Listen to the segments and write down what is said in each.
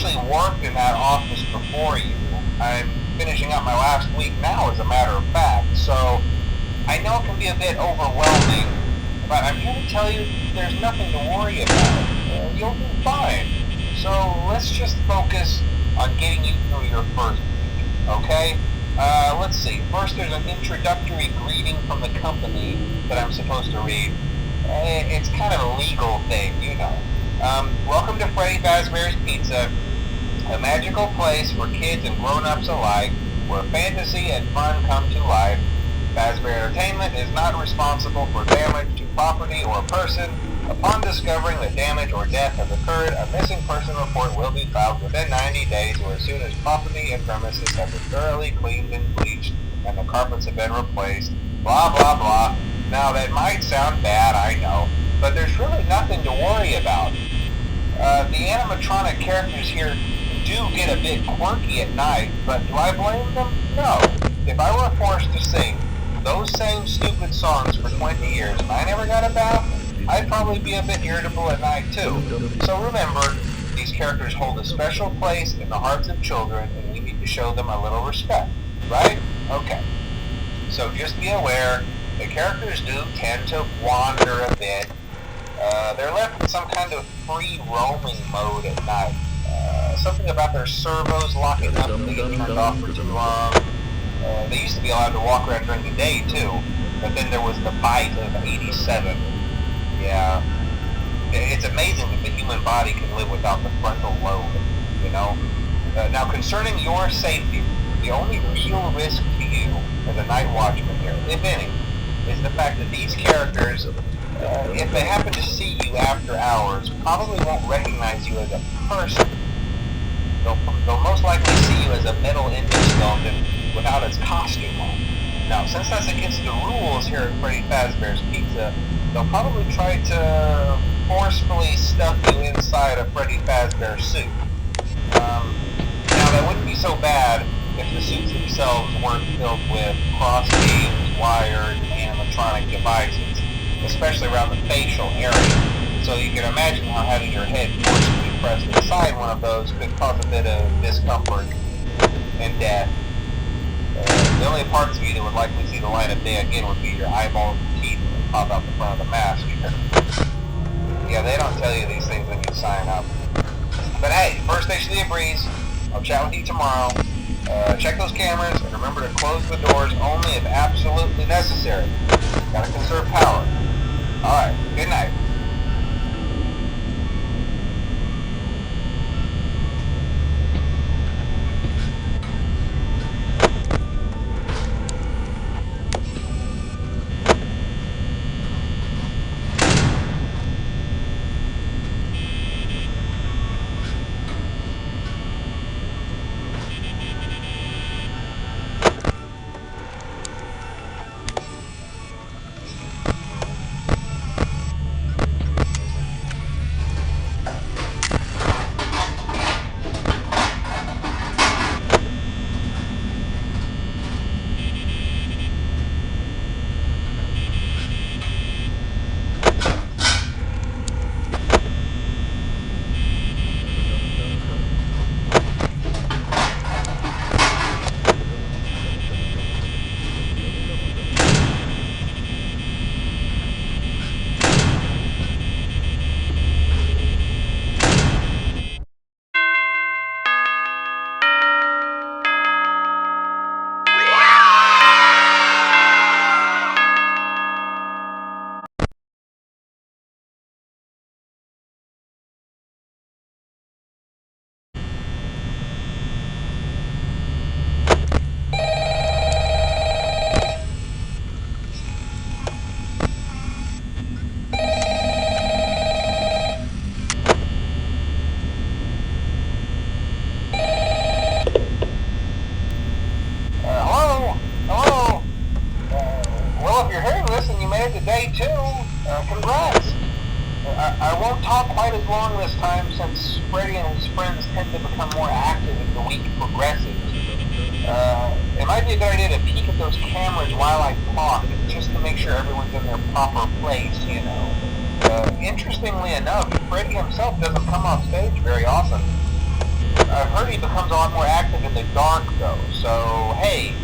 actually worked in that office before you. I'm finishing up my last week now, as a matter of fact, so I know it can be a bit overwhelming, but I'm here to tell you there's nothing to worry about. You'll be fine. So let's just focus on getting you through your first week, okay? Let's see. First, there's an introductory greeting from the company that I'm supposed to read. It's kind of a legal thing, you know. Welcome to Freddy Fazbear's Pizza, a magical place for kids and grown-ups alike, where fantasy and fun come to life. Fazbear Entertainment is not responsible for damage to property or person. Upon discovering that damage or death has occurred, a missing person report will be filed within 90 days or as soon as property and premises have been thoroughly cleaned and bleached and the carpets have been replaced. Blah, blah, blah. Now, that might sound bad, I know, but there's really nothing to worry about. The animatronic characters here do get a bit quirky at night, but do I blame them? No. If I were forced to sing those same stupid songs for 20 years and I never got a bath, I'd probably be a bit irritable at night too. So remember, these characters hold a special place in the hearts of children and we need to show them a little respect, right? Okay. So just be aware, the characters do tend to wander a bit. They're left in some kind of free roaming mode at night. Something about their servos locking up if they get turned off for too long. They used to be allowed to walk around during the day too, but then there was the bite of 87. Yeah, it's amazing that the human body can live without the frontal lobe, you know? Now, concerning your safety, the only real risk to you as a night watchman here, if any, is the fact that these characters, if they happen to see you after hours, probably won't recognize you as a person. They'll most likely see you as a metal endoskeleton without its costume on. Now, since that's against the rules here at Freddy Fazbear's Pizza, they'll probably try to forcefully stuff you inside a Freddy Fazbear suit. Now, that wouldn't be so bad if the suits themselves weren't filled with cross-beams, wired, animatronic devices, especially around the facial area. So you can imagine how having your head forcefully pressed inside one of those could cause a bit of discomfort and death. The only parts of you that would likely see the light of day again would be your eyeballs and teeth that pop out the front of the mask. Yeah, they don't tell you these things when you sign up. But hey, first station of the breeze. I'll chat with you tomorrow. Check those cameras and remember to close the doors only if absolutely necessary. Gotta conserve power. Alright, good night. Day 2, congrats! I won't talk quite as long this time since Freddy and his friends tend to become more active as the week progresses. It might be a good idea to peek at those cameras while I talk, just to make sure everyone's in their proper place, you know. Interestingly enough, Freddy himself doesn't come off stage very often. he becomes a lot more active in the dark, though. So, hey,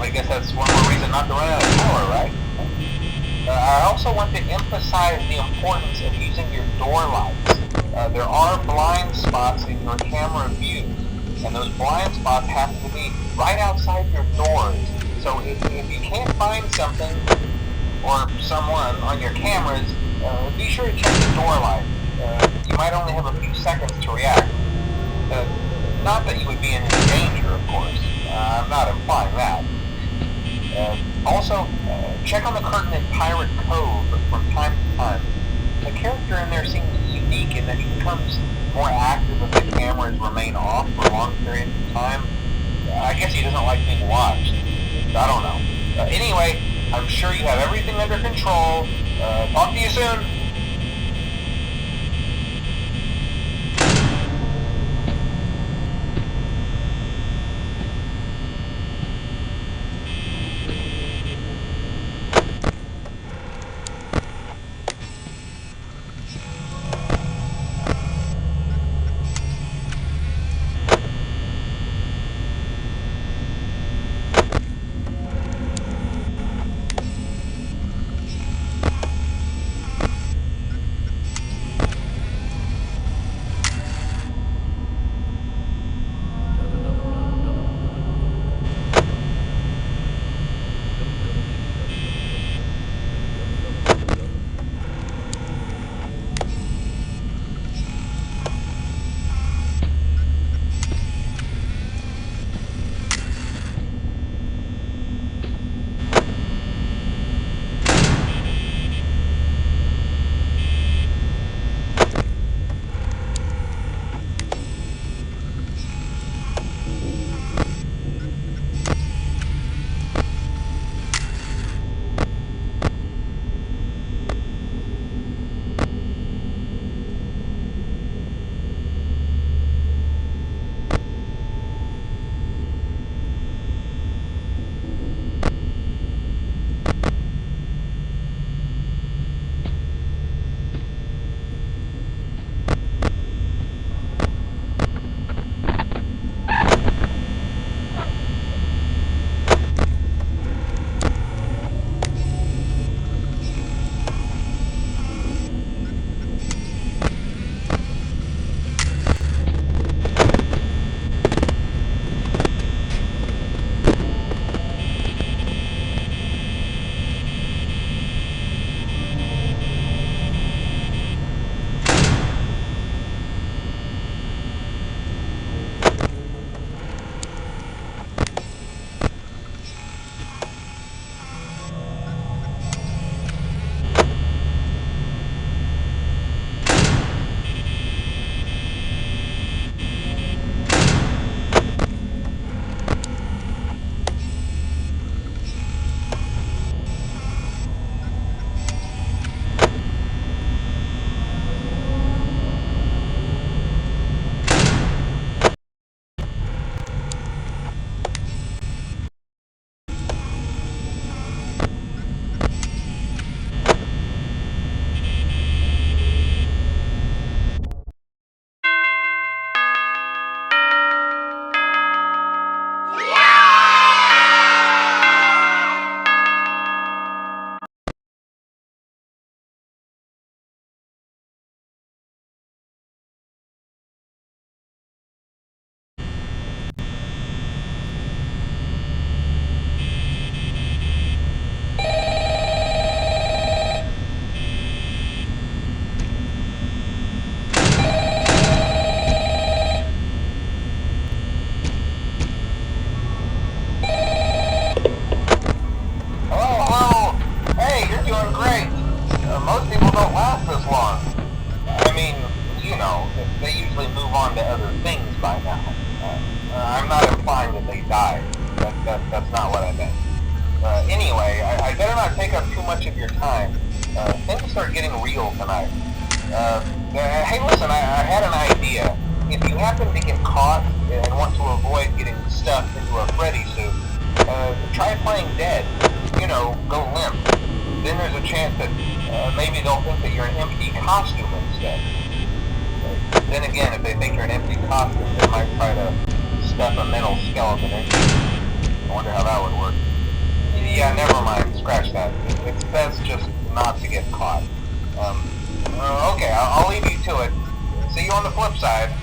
I guess that's one more reason not to run out of power, right? I also want to emphasize the importance of using your door lights. There are blind spots in your camera view, and those blind spots happen to be right outside your doors. So if you can't find something or someone on your cameras, be sure to check the door light. You might only have a few seconds to react. Not that you would be in any danger, of course. I'm not implying that. Also, check on the curtain in Pirate Cove from time to time. The character in there seems unique in that he becomes more active if the cameras remain off for long periods of time. I guess he doesn't like being watched. I don't know. Anyway, I'm sure you have everything under control. Talk to you soon. They usually move on to other things by now. I'm not implying that they died. That's not what I meant. Anyway, I better not take up too much of your time. Things start getting real tonight. Hey, listen, I had an idea. If you happen to get caught and want to avoid getting stuffed into a Freddy suit, try playing dead. You know, go limp. Then there's a chance that maybe they'll think that you're an empty costume instead. Then again, if they think you're an empty costume, they might try to skeleton, eh? I wonder how that would work. Yeah, never mind. Scratch that. It's best just not to get caught. Okay, I'll leave you to it. See you on the flip side.